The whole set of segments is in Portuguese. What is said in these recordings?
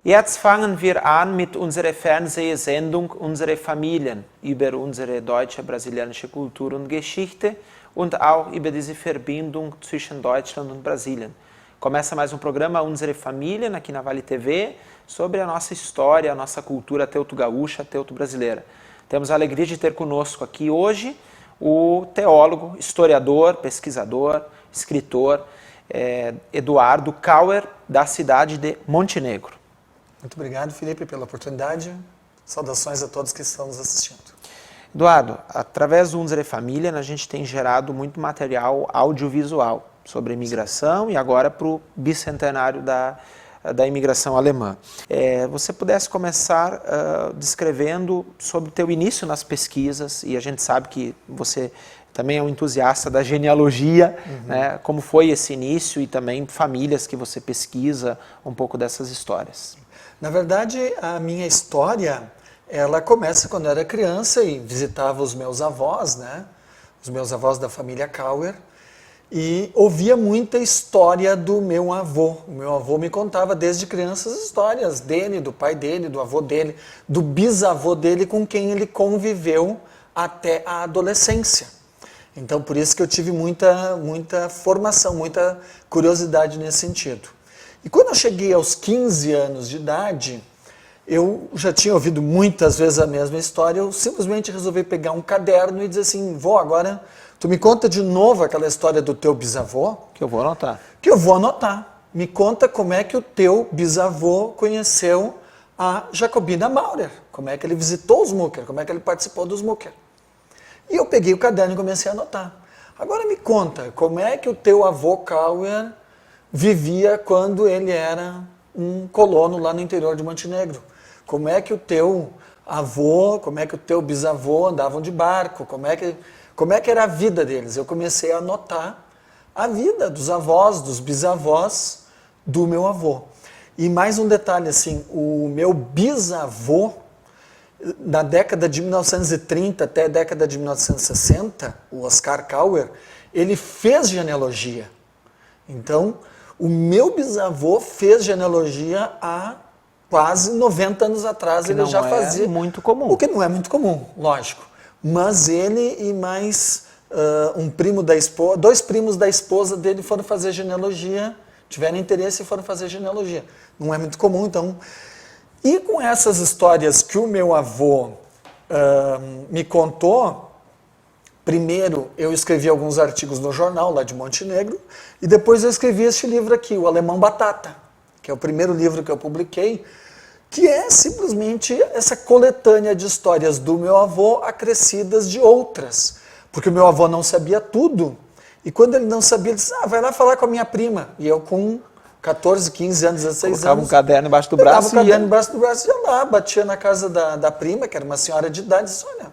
Jetzt fangen wir an mit unserer Fernsehsendung Unsere Familien über unsere deutsche, brasilianische Kultur und Geschichte und auch über diese Verbindung zwischen Deutschland und Brasilien. Começa mais um programa Unsere Familien aqui na Vale TV sobre a nossa história, a nossa cultura teuto-gaúcha, teuto-brasileira. Temos a alegria de ter conosco aqui hoje o teólogo, historiador, pesquisador, escritor Eduardo Kauer, da cidade de Montenegro. Muito obrigado, Felipe, pela oportunidade. Saudações a todos que estão nos assistindo. Eduardo, através do Unsere Familien, a gente tem gerado muito material audiovisual sobre a imigração e agora para o bicentenário da imigração alemã. Você pudesse começar descrevendo sobre o teu início nas pesquisas, e a gente sabe que você também é um entusiasta da genealogia, né? Como foi esse início e também famílias que você pesquisa, um pouco dessas histórias. Na verdade, a minha história, ela começa quando eu era criança e visitava os meus avós, né? Os meus avós da família Kauer, e ouvia muita história do meu avô. O meu avô me contava desde criança as histórias dele, do pai dele, do avô dele, do bisavô dele com quem ele conviveu até a adolescência. Então, por isso que eu tive muita formação, muita curiosidade nesse sentido. E quando eu cheguei aos 15 anos de idade, eu já tinha ouvido muitas vezes a mesma história, eu simplesmente resolvi pegar um caderno e dizer assim, vô, agora tu me conta de novo aquela história do teu bisavô. Que eu vou anotar. Que eu vou anotar. Me conta como é que o teu bisavô conheceu a Jacobina Maurer, como é que ele visitou os Mucker, como é que ele participou dos Mucker. E eu peguei o caderno e comecei a anotar. Agora me conta, como é que o teu avô Kauer vivia quando ele era um colono lá no interior de Montenegro? Como é que o teu avô, como é que o teu bisavô andavam de barco? Como é que era a vida deles? Eu comecei a anotar a vida dos avós, dos bisavós do meu avô. E mais um detalhe, assim, o meu bisavô, na década de 1930 até a década de 1960, o Oscar Kauer, ele fez genealogia. Então, o meu bisavô fez genealogia há quase 90 anos atrás. Ele já fazia. O que não é muito comum. O que não é muito comum, lógico. Mas ele e mais um primo da esposa, dois primos da esposa dele foram fazer genealogia, tiveram interesse e foram fazer genealogia. Não é muito comum, então. E com essas histórias que o meu avô me contou, primeiro eu escrevi alguns artigos no jornal lá de Montenegro, e depois eu escrevi este livro aqui, O Alemão Batata, que é o primeiro livro que eu publiquei, que é simplesmente essa coletânea de histórias do meu avô acrescidas de outras. Porque o meu avô não sabia tudo, e quando ele não sabia, ele disse, vai lá falar com a minha prima. E eu com 14, 15 anos, 16 anos... Colocava um caderno embaixo do braço e ia lá, batia na casa da prima, que era uma senhora de idade, e disse, olha,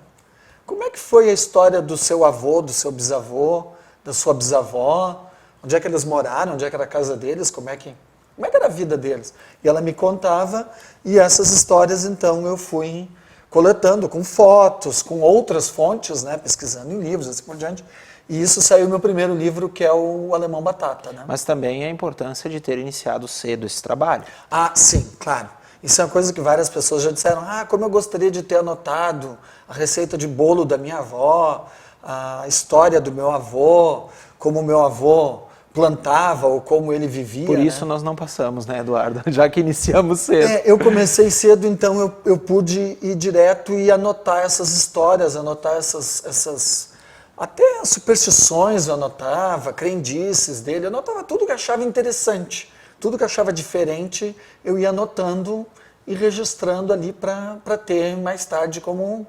como é que foi a história do seu avô, do seu bisavô, da sua bisavó? Onde é que eles moraram? Onde é que era a casa deles? Como é que era a vida deles? E ela me contava, e essas histórias, então, eu fui coletando com fotos, com outras fontes, né, pesquisando em livros, assim por diante. E isso saiu meu primeiro livro, que é o Alemão Batata, né? Mas também a importância de ter iniciado cedo esse trabalho. Ah, sim, claro. Isso é uma coisa que várias pessoas já disseram, como eu gostaria de ter anotado a receita de bolo da minha avó, a história do meu avô, como o meu avô plantava ou como ele vivia. Por isso, né? Nós não passamos, né, Eduardo? Já que iniciamos cedo. Eu comecei cedo, então eu pude ir direto e anotar essas histórias, anotar essas até superstições eu anotava, crendices dele, eu anotava tudo que achava interessante, tudo que achava diferente, eu ia anotando e registrando ali para ter mais tarde como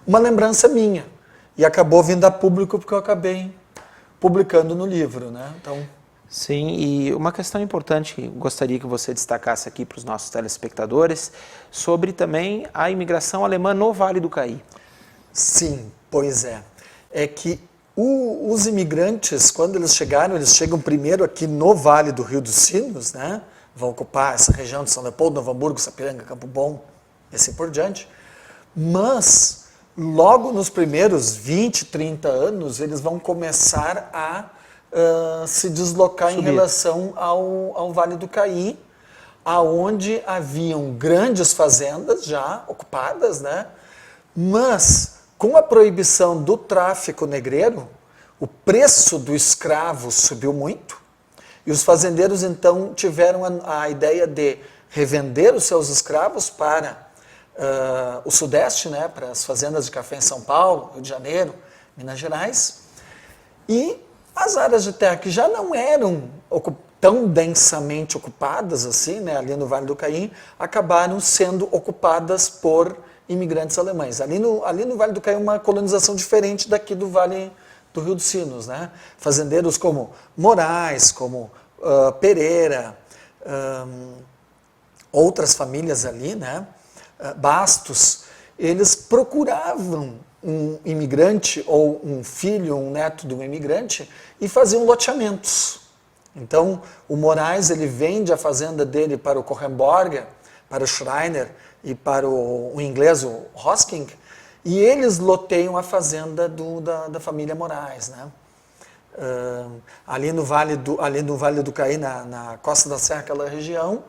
uma lembrança minha. E acabou vindo a público porque eu acabei publicando no livro, né? Então... Sim, e uma questão importante que gostaria que você destacasse aqui para os nossos telespectadores, sobre também a imigração alemã no Vale do Caí. Sim, pois é. É que os imigrantes, quando eles chegaram, eles chegam primeiro aqui no Vale do Rio dos Sinos, né? Vão ocupar essa região de São Leopoldo, Novo Hamburgo, Sapiranga, Campo Bom, e assim por diante. Mas, logo nos primeiros 20, 30 anos, eles vão começar a se deslocar em relação ao Vale do Caí, aonde haviam grandes fazendas já ocupadas, né? Mas, com a proibição do tráfico negreiro, o preço do escravo subiu muito, e os fazendeiros então tiveram a ideia de revender os seus escravos para o Sudeste, né, para as fazendas de café em São Paulo, Rio de Janeiro, Minas Gerais, e as áreas de terra que já não eram tão densamente ocupadas assim, né, ali no Vale do Caí, acabaram sendo ocupadas por imigrantes alemães. Ali no Vale do Caí é uma colonização diferente daqui do Vale do Rio dos Sinos, né? Fazendeiros como Moraes, como Pereira, outras famílias ali, né? Bastos, eles procuravam um imigrante ou um filho, um neto de um imigrante e faziam loteamentos. Então, o Moraes, ele vende a fazenda dele para o Kohenborger, para o Schreiner e para o inglês, o Hosking, e eles loteiam a fazenda da família Moraes, né? Ali no Vale do Caí, na Costa da Serra, aquela região,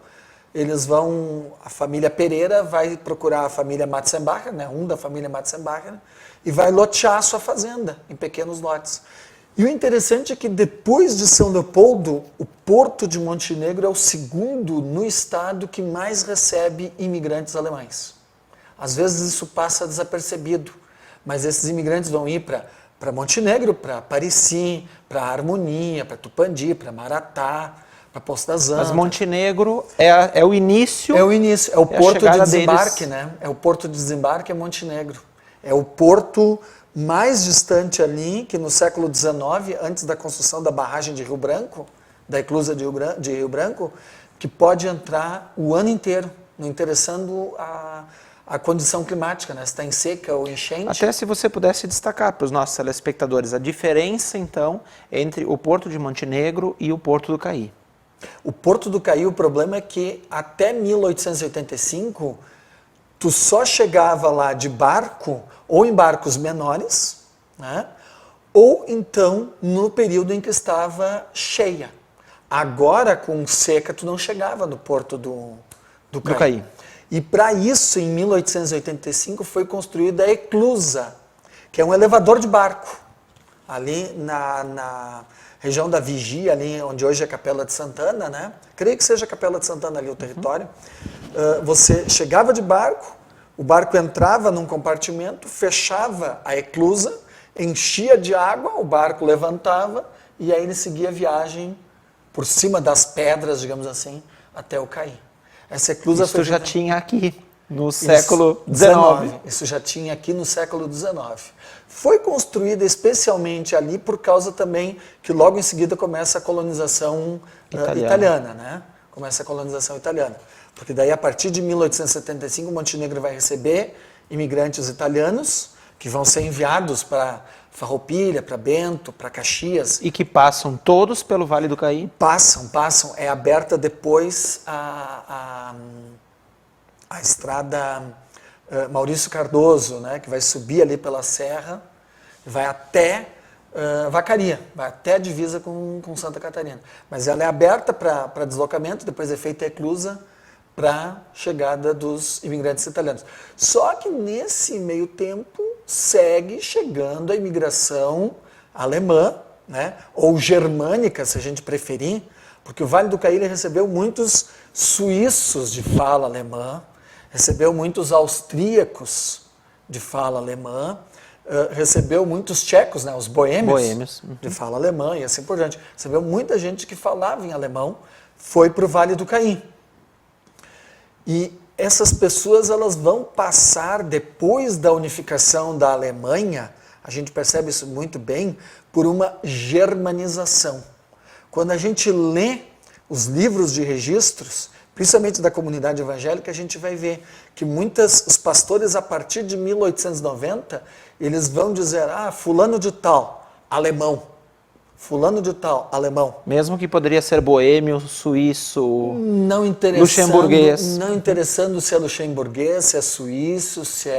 a família Pereira vai procurar a família Matzenbacher, né, da família Matzenbacher, e vai lotear a sua fazenda em pequenos lotes. E o interessante é que depois de São Leopoldo, o Porto de Montenegro é o segundo no estado que mais recebe imigrantes alemães. Às vezes isso passa desapercebido, mas esses imigrantes vão ir para Montenegro, para Parissi, para Harmonia, para Tupandi, para Maratá, para Poço das Antas. Mas Montenegro é o início. É o início, é o porto de desembarque, deles. né? É o porto de desembarque, é Montenegro. É o porto mais distante ali, que no século XIX, antes da construção da barragem de Rio Branco, da eclusa de Rio Branco, que pode entrar o ano inteiro, não interessando a condição climática, né? Se está em seca ou enchente. Até se você pudesse destacar para os nossos telespectadores a diferença, então, entre o Porto de Montenegro e o Porto do Caí. O Porto do Caí, o problema é que até 1885, tu só chegava lá de barco, ou em barcos menores, né? Ou então no período em que estava cheia. Agora, com seca, tu não chegava no Porto do Caí. E para isso, em 1885, foi construída a eclusa, que é um elevador de barco, ali na região da Vigia, ali onde hoje é a Capela de Santana, né? Creio que seja a Capela de Santana ali o território. Você chegava de barco, o barco entrava num compartimento, fechava a eclusa, enchia de água, o barco levantava e aí ele seguia a viagem por cima das pedras, digamos assim, até o Caí. Essa eclusa Isso já tinha aqui no século XIX. Isso já tinha aqui no século XIX. Foi construída especialmente ali por causa também que logo em seguida começa a colonização italiana, né? Começa a colonização italiana. Porque daí, a partir de 1875, Montenegro vai receber imigrantes italianos que vão ser enviados para Farroupilha, para Bento, para Caxias. E que passam todos pelo Vale do Caí? Passam. É aberta depois a estrada Maurício Cardoso, né, que vai subir ali pela serra, vai até Vacaria, vai até a divisa com Santa Catarina. Mas ela é aberta para deslocamento, depois é feita a eclusa para a chegada dos imigrantes italianos. Só que nesse meio tempo segue chegando a imigração alemã, né, ou germânica, se a gente preferir, porque o Vale do Caí recebeu muitos suíços de fala alemã, recebeu muitos austríacos de fala alemã, recebeu muitos tchecos, né, os boêmios. De fala alemã e assim por diante. Recebeu muita gente que falava em alemão, foi para o Vale do Caí. E essas pessoas elas vão passar, depois da unificação da Alemanha, a gente percebe isso muito bem, por uma germanização. quando a gente lê os livros de registros, principalmente da comunidade evangélica, a gente vai ver que os pastores, a partir de 1890, eles vão dizer, fulano de tal, alemão. Fulano de tal, alemão. Mesmo que poderia ser boêmio, suíço, não luxemburguês. Não interessando se é luxemburguês, se é suíço, se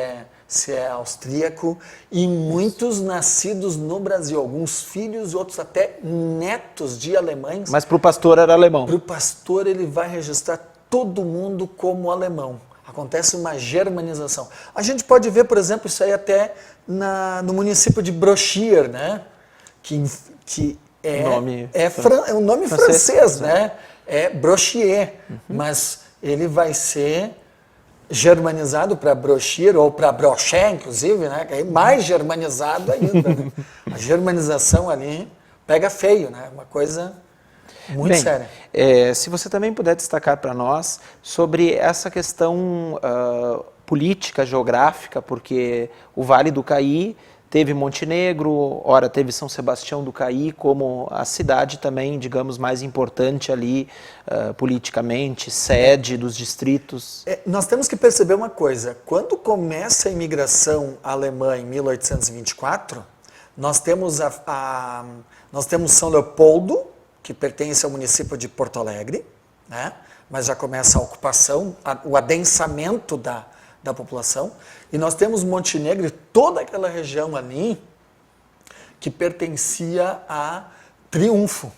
é austríaco. E muitos nascidos no Brasil, alguns filhos, outros até netos de alemães. Mas para o pastor era alemão. Para o pastor ele vai registrar todo mundo como alemão. Acontece uma germanização. A gente pode ver, por exemplo, isso aí até no município de Brochier, né? Que é um nome francês, né? É Brochier, mas ele vai ser germanizado para Brochier ou para Brochet, inclusive, né? Que é mais germanizado ainda. Né? A germanização ali pega feio, né? Uma coisa muito séria. Se você também puder destacar para nós sobre essa questão política, geográfica, porque o Vale do Caí teve Montenegro, ora teve São Sebastião do Caí como a cidade também, digamos, mais importante ali politicamente, sede dos distritos. Nós temos que perceber uma coisa, quando começa a imigração alemã em 1824, nós temos São Leopoldo, que pertence ao município de Porto Alegre, né? Mas já começa a ocupação, o adensamento da população, e nós temos Montenegro e toda aquela região ali que pertencia a Triunfo.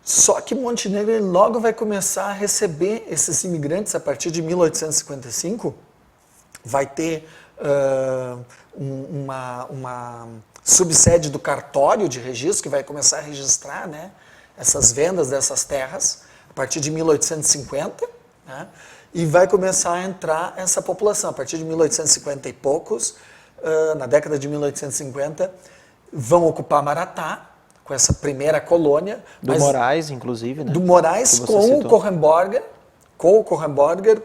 Só que Montenegro logo vai começar a receber esses imigrantes a partir de 1855, vai ter uma subsede do cartório de registro, que vai começar a registrar, né, essas vendas dessas terras, a partir de 1850, né, e vai começar a entrar essa população. A partir de 1850 e poucos, na década de 1850, vão ocupar Maratá, com essa primeira colônia. Do Moraes, inclusive, né? Do Moraes com o Korenborger,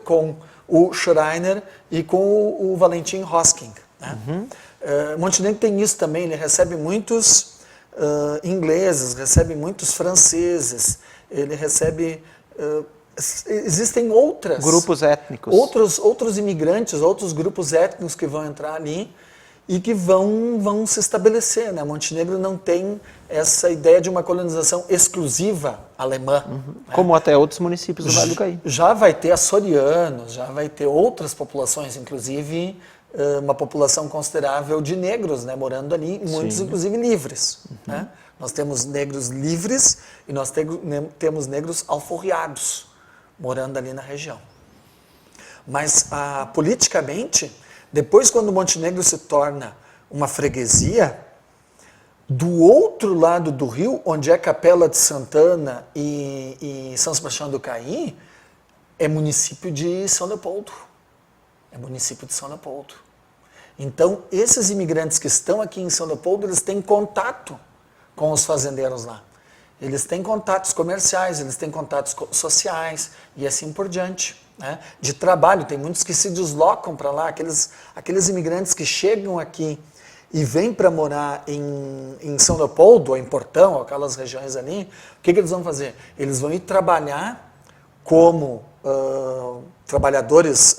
com o Schreiner e com o Valentin Hosking. Né? Montenegro tem isso também, ele recebe muitos ingleses, recebe muitos franceses, ele recebe... existem grupos étnicos. Outros imigrantes, outros grupos étnicos que vão entrar ali e que vão se estabelecer. Né? Montenegro não tem essa ideia de uma colonização exclusiva alemã. Né? Como até outros municípios do Vale do Caí. Já vai ter açorianos, já vai ter outras populações, inclusive uma população considerável de negros, né, morando ali, muitos inclusive livres. Né? Nós temos negros livres e nós temos negros alforriados morando ali na região. Mas politicamente, depois quando Montenegro se torna uma freguesia, do outro lado do rio, onde é Capela de Santana e São Sebastião do Caí, é município de São Leopoldo. É município de São Leopoldo. Então, esses imigrantes que estão aqui em São Leopoldo, eles têm contato com os fazendeiros lá. Eles têm contatos comerciais, eles têm contatos sociais e assim por diante. Né? De trabalho, tem muitos que se deslocam para lá, aqueles imigrantes que chegam aqui e vêm para morar em São Leopoldo, ou em Portão, ou aquelas regiões ali, o que eles vão fazer? Eles vão ir trabalhar como trabalhadores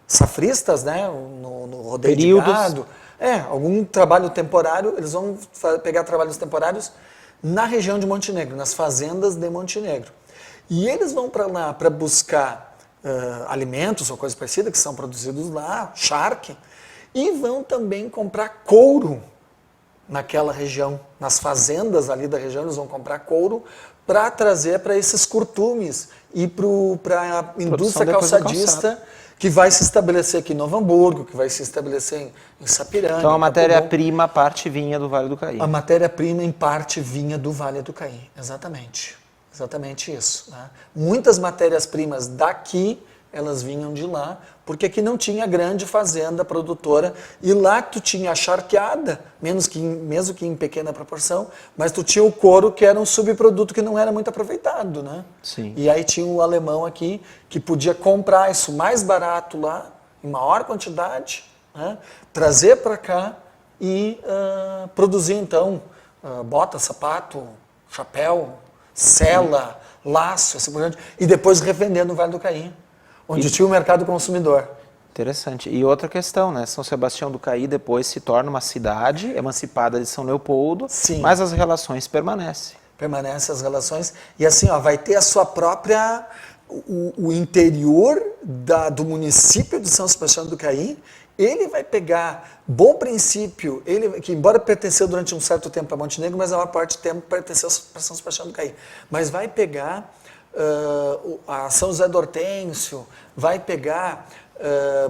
safristas, né? no rodeio de gado. Algum trabalho temporário, eles vão pegar trabalhos temporários na região de Montenegro, nas fazendas de Montenegro. E eles vão para lá para buscar alimentos ou coisa parecida que são produzidos lá, charque, e vão também comprar couro naquela região. Nas fazendas ali da região, eles vão comprar couro para trazer para esses curtumes e para a indústria calçadista que vai se estabelecer aqui em Novo Hamburgo, que vai se estabelecer em Sapiranga. Então a matéria-prima, parte vinha do Vale do Caí. A matéria-prima, em parte, vinha do Vale do Caí. Exatamente. Exatamente isso. Né? Muitas matérias-primas daqui, elas vinham de lá, porque aqui não tinha grande fazenda produtora, e lá tu tinha a charqueada, mesmo que em pequena proporção, mas tu tinha o couro, que era um subproduto que não era muito aproveitado. Né? Sim. E aí tinha o alemão aqui, que podia comprar isso mais barato lá, em maior quantidade, né? Trazer para cá e produzir, então, bota, sapato, chapéu, sela, laço, assim por diante, e depois revender no Vale do Caí, onde tinha o mercado consumidor. Interessante. E outra questão, né? São Sebastião do Caí depois se torna uma cidade emancipada de São Leopoldo, Sim. mas as relações permanecem. Permanecem as relações. E assim, ó, vai ter a sua própria... O interior do município de São Sebastião do Caí, ele vai pegar Bom Princípio, ele, que embora pertenceu durante um certo tempo para Montenegro, mas a maior parte do tempo pertenceu para São Sebastião do Caí. Mas vai pegar a São José do Hortêncio, vai pegar...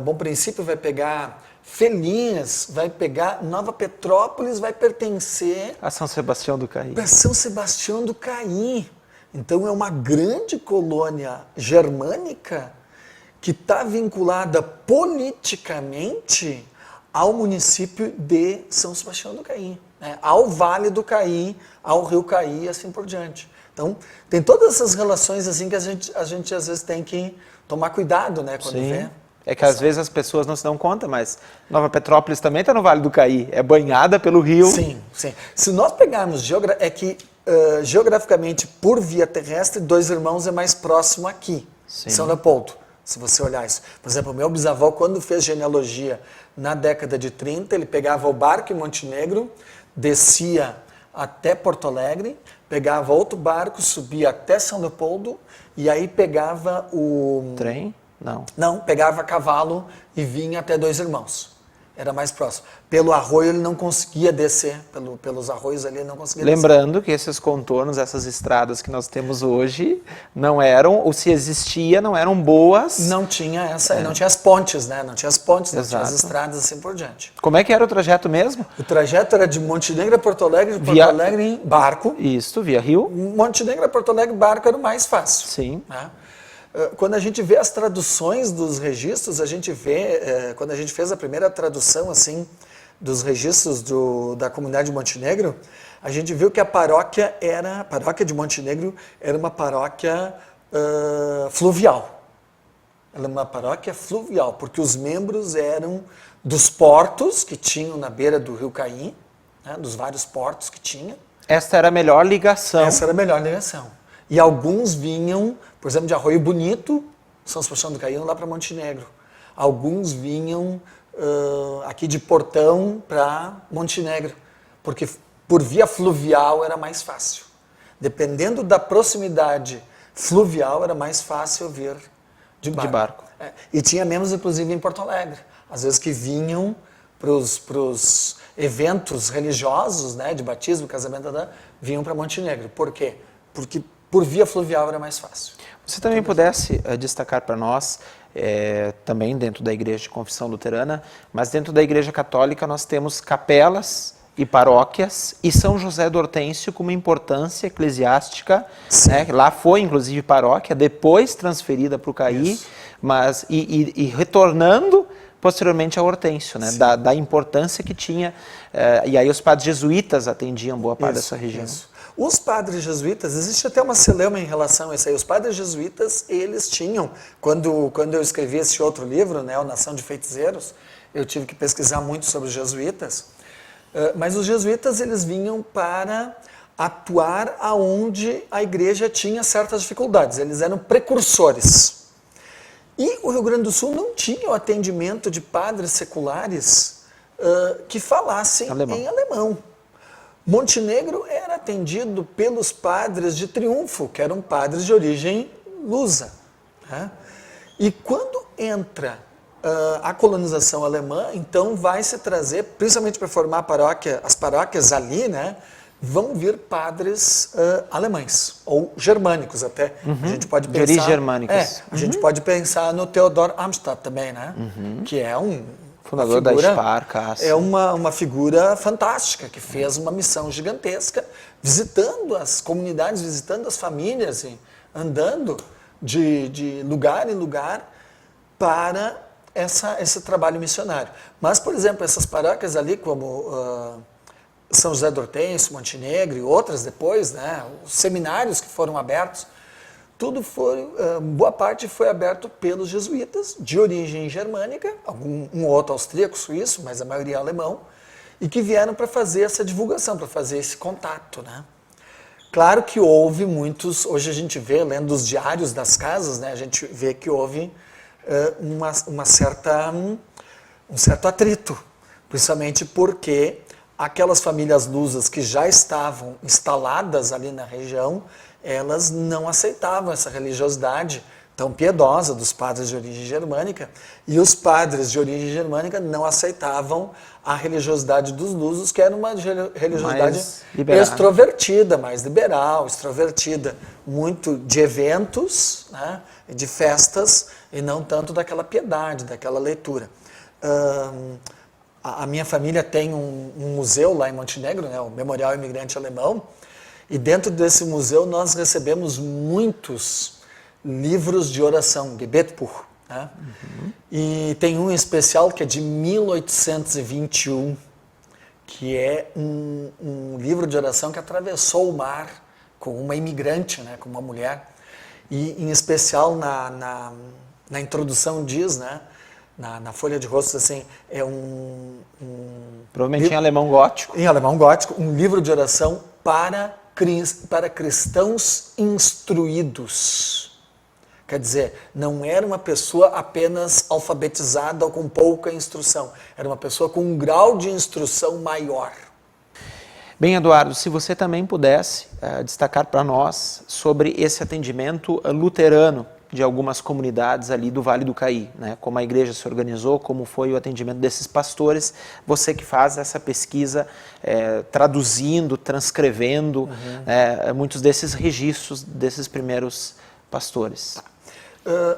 Bom Princípio vai pegar Feliz, vai pegar Nova Petrópolis, vai pertencer A São Sebastião do Caí. para São Sebastião do Caí. Então é uma grande colônia germânica que está vinculada politicamente ao município de São Sebastião do Caí, né? Ao Vale do Caí, ao Rio Caí e assim por diante. Então tem todas essas relações assim que a gente às vezes tem que tomar cuidado, né, quando vê. É que às vezes as pessoas não se dão conta, mas Nova Petrópolis também está no Vale do Caí, é banhada pelo rio. Sim, sim. Se nós pegarmos geograficamente por via terrestre, Dois Irmãos é mais próximo aqui, Sim. São Leopoldo, se você olhar isso. Por exemplo, o meu bisavô, quando fez genealogia na década de 30, ele pegava o barco em Montenegro, descia até Porto Alegre, pegava outro barco, subia até São Leopoldo e aí pegava o... Trem? Não. Não, pegava cavalo e vinha até Dois Irmãos. Era mais próximo. Pelo arroio ele não conseguia descer, pelos arroios ali ele não conseguia Lembrando que esses contornos, essas estradas que nós temos hoje, não eram, ou se existia, não eram boas. Não tinha não tinha as pontes, né? Não tinha as pontes, não tinha as Exato. estradas assim por diante. Como é que era o trajeto mesmo? O trajeto era de Montenegro a Porto Alegre, de Porto Alegre em barco. Isso, via rio. Montenegro a Porto Alegre, barco era o mais fácil. Sim. Né? Quando a gente vê as traduções dos registros, a gente vê, quando a gente fez a primeira tradução assim dos registros da comunidade de Montenegro, a gente viu que a paróquia de Montenegro era uma paróquia fluvial. Ela é uma paróquia fluvial, porque os membros eram dos portos que tinham na beira do rio Caí, né, dos vários portos que tinha. Esta era a melhor ligação. Essa era a melhor ligação. E alguns vinham, por exemplo, de Arroio Bonito, São Sebastião do Caí, lá para Montenegro. Alguns vinham aqui de Portão para Montenegro, porque por via fluvial era mais fácil. Dependendo da proximidade fluvial, era mais fácil vir de barco. E tinha menos, inclusive, em Porto Alegre. Às vezes que vinham para os eventos religiosos, né, de batismo, casamento, vinham para Montenegro. Por quê? Porque por via fluvial era mais fácil. Você também pudesse destacar para nós, também dentro da Igreja de Confissão Luterana, mas dentro da Igreja Católica nós temos capelas e paróquias, e São José do Hortêncio com uma importância eclesiástica, né? Lá foi inclusive paróquia, depois transferida para o Caí, mas e retornando posteriormente a Hortêncio, né? Da importância que tinha, e aí os padres jesuítas atendiam boa parte dessa região. Isso. Os padres jesuítas, existe até uma celeuma em relação a isso aí. Os padres jesuítas, eles tinham, quando eu escrevi esse outro livro, né, O Nação de Feiticeiros, eu tive que pesquisar muito sobre os jesuítas, mas os jesuítas, eles vinham para atuar aonde a igreja tinha certas dificuldades, eles eram precursores. E o Rio Grande do Sul não tinha o atendimento de padres seculares que falassem em alemão. Montenegro era atendido pelos padres de Triunfo, que eram padres de origem lusa. Né? E quando entra a colonização alemã, então vai se trazer, principalmente para formar as paróquias ali, né, vão vir padres alemães, ou germânicos até. A gente pode pensar, de origem germânicos. A gente pode pensar no Theodor Amstadt também, né? Que é fundador da Spar, é uma figura fantástica, que fez uma missão gigantesca, visitando as comunidades, visitando as famílias, andando de lugar em lugar para esse trabalho missionário. Mas, por exemplo, essas paróquias ali, como São José do Hortêncio, Montenegro e outras depois, né, os seminários que foram abertos, boa parte foi aberto pelos jesuítas, de origem germânica, um outro austríaco, suíço, mas a maioria alemão, e que vieram para fazer essa divulgação, para fazer esse contato. Né? Claro que houve muitos, hoje a gente vê, lendo os diários das casas, né, a gente vê que houve um certo atrito, principalmente porque aquelas famílias lusas que já estavam instaladas ali na região, elas não aceitavam essa religiosidade tão piedosa dos padres de origem germânica, e os padres de origem germânica não aceitavam a religiosidade dos lusos, que era uma religiosidade extrovertida, mais liberal, extrovertida, muito de eventos, né, de festas, e não tanto daquela piedade, daquela leitura. A minha família tem um museu lá em Montenegro, né, o Memorial Imigrante Alemão, e dentro desse museu nós recebemos muitos livros de oração, Gebetbuch, né? E tem um especial que é de 1821, que é um livro de oração que atravessou o mar com uma imigrante, né, com uma mulher, e em especial na introdução diz, né, na folha de rosto, assim, é provavelmente em alemão gótico. Em alemão gótico, um livro de oração para cristãos instruídos. Quer dizer, não era uma pessoa apenas alfabetizada ou com pouca instrução, era uma pessoa com um grau de instrução maior. Bem, Eduardo, se você também pudesse destacar para nós sobre esse atendimento luterano de algumas comunidades ali do Vale do Caí, né? Como a igreja se organizou, como foi o atendimento desses pastores, você que faz essa pesquisa, traduzindo, transcrevendo muitos desses registros desses primeiros pastores.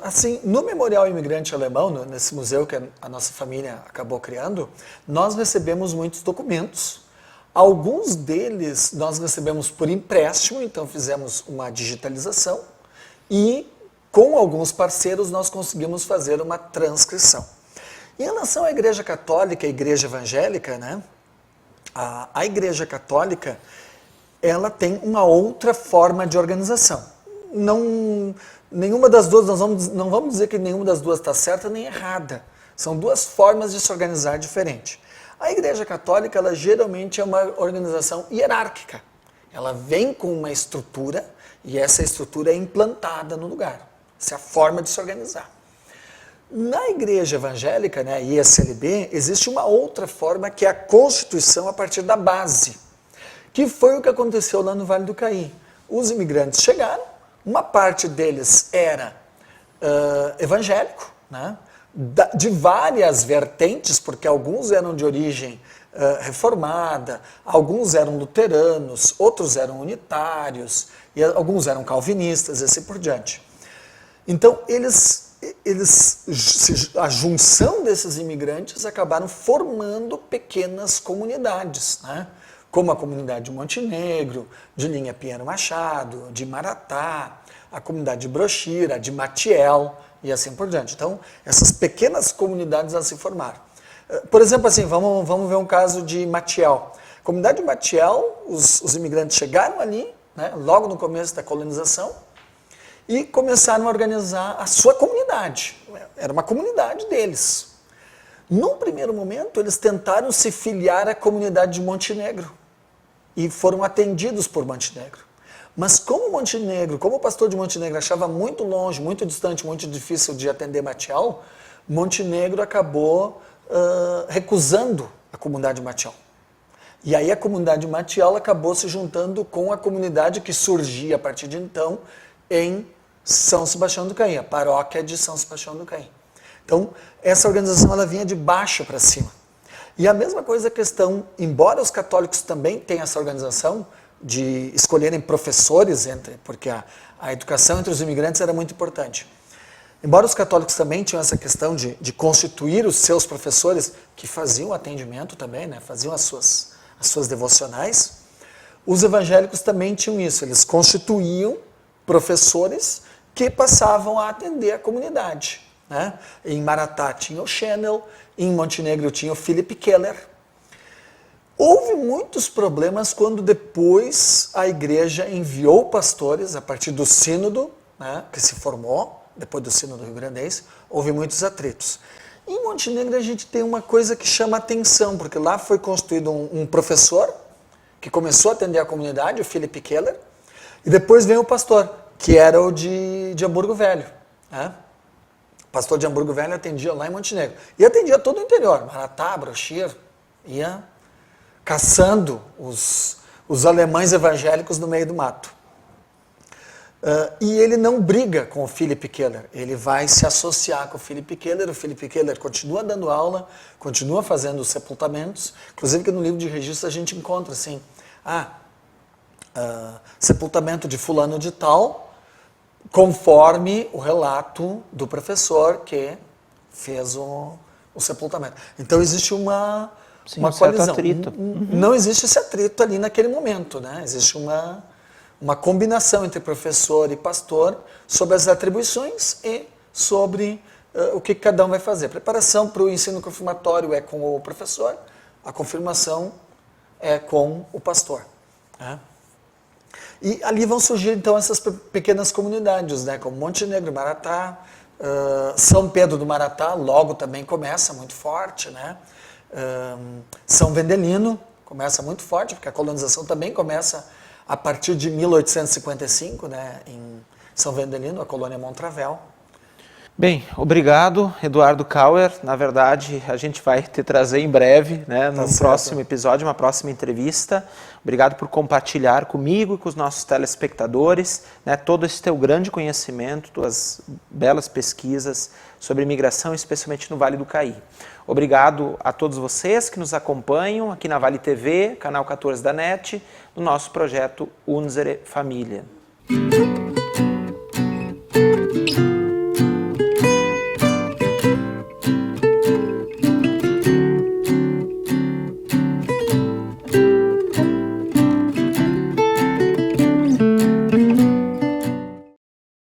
Assim, no Memorial Imigrante Alemão, nesse museu que a nossa família acabou criando, nós recebemos muitos documentos. Alguns deles nós recebemos por empréstimo, então fizemos uma digitalização e com alguns parceiros nós conseguimos fazer uma transcrição. Em relação à Igreja Católica e à Igreja Evangélica, né, a Igreja Católica ela tem uma outra forma de organização. Nenhuma das duas, não vamos dizer que nenhuma das duas está certa nem errada. São duas formas de se organizar diferente. A Igreja Católica, ela geralmente é uma organização hierárquica. Ela vem com uma estrutura e essa estrutura é implantada no lugar. Essa é a forma de se organizar. Na Igreja Evangélica, né, ISLB, existe uma outra forma que é a constituição a partir da base, que foi o que aconteceu lá no Vale do Caí. Os imigrantes chegaram, uma parte deles era evangélico, né? De várias vertentes, porque alguns eram de origem reformada, alguns eram luteranos, outros eram unitários, e alguns eram calvinistas, e assim por diante. Então, a junção desses imigrantes acabaram formando pequenas comunidades, né? Como a comunidade de Montenegro, de Linha Pinheiro Machado, de Maratá, a comunidade de Brochira, de Matiel e assim por diante. Então, essas pequenas comunidades elas se formaram. Por exemplo, assim, vamos ver um caso de Matiel. A comunidade de Matiel, os imigrantes chegaram ali, né, logo no começo da colonização, e começaram a organizar a sua comunidade. Era uma comunidade deles. Num primeiro momento, eles tentaram se filiar à comunidade de Montenegro e foram atendidos por Montenegro. Mas como o pastor de Montenegro achava muito longe, muito distante, muito difícil de atender Matiel, Montenegro acabou recusando a comunidade de Matiel. E aí a comunidade de Matiel acabou se juntando com a comunidade que surgia a partir de então em São Sebastião do Caí, a paróquia de São Sebastião do Caí. Então, essa organização ela vinha de baixo para cima. E a mesma coisa a questão, embora os católicos também tenham essa organização de escolherem professores, porque a educação entre os imigrantes era muito importante. Embora os católicos também tinham essa questão de constituir os seus professores, que faziam atendimento também, né, faziam as suas devocionais, os evangélicos também tinham isso, eles constituíam professores que passavam a atender a comunidade. Né? Em Maratá tinha o Schenel, em Montenegro tinha o Philipp Keller. Houve muitos problemas quando depois a igreja enviou pastores, a partir do sínodo, né, que se formou, depois do sínodo rio-grandense, houve muitos atritos. Em Montenegro a gente tem uma coisa que chama atenção, porque lá foi constituído um professor que começou a atender a comunidade, o Philipp Keller, E depois vem o pastor, que era o de Hamburgo Velho. Né? O pastor de Hamburgo Velho atendia lá em Montenegro. E atendia todo o interior, Maratá, Brochir, ia caçando os alemães evangélicos no meio do mato. E ele não briga com o Philip Keller, ele vai se associar com o Philip Keller. O Philip Keller continua dando aula, continua fazendo os sepultamentos. Inclusive que no livro de registro a gente encontra assim, sepultamento de fulano de tal, conforme o relato do professor que fez o sepultamento. Então existe uma colisão. Atrito. Não existe esse atrito ali naquele momento, né? Existe uma combinação entre professor e pastor sobre as atribuições e sobre o que cada um vai fazer. A preparação para o ensino confirmatório é com o professor, a confirmação é com o pastor. Né? E ali vão surgir então essas pequenas comunidades, né? Como Montenegro, Maratá, São Pedro do Maratá, logo também começa muito forte, né? São Vendelino começa muito forte, porque a colonização também começa a partir de 1855, né, em São Vendelino, a colônia Montravel. Bem, obrigado, Eduardo Kauer. Na verdade, a gente vai te trazer em breve, né, no próximo episódio, uma próxima entrevista. Obrigado por compartilhar comigo e com os nossos telespectadores, né, todo esse teu grande conhecimento, tuas belas pesquisas sobre imigração, especialmente no Vale do Caí. Obrigado a todos vocês que nos acompanham aqui na Vale TV, canal 14 da NET, no nosso projeto Unsere Familien.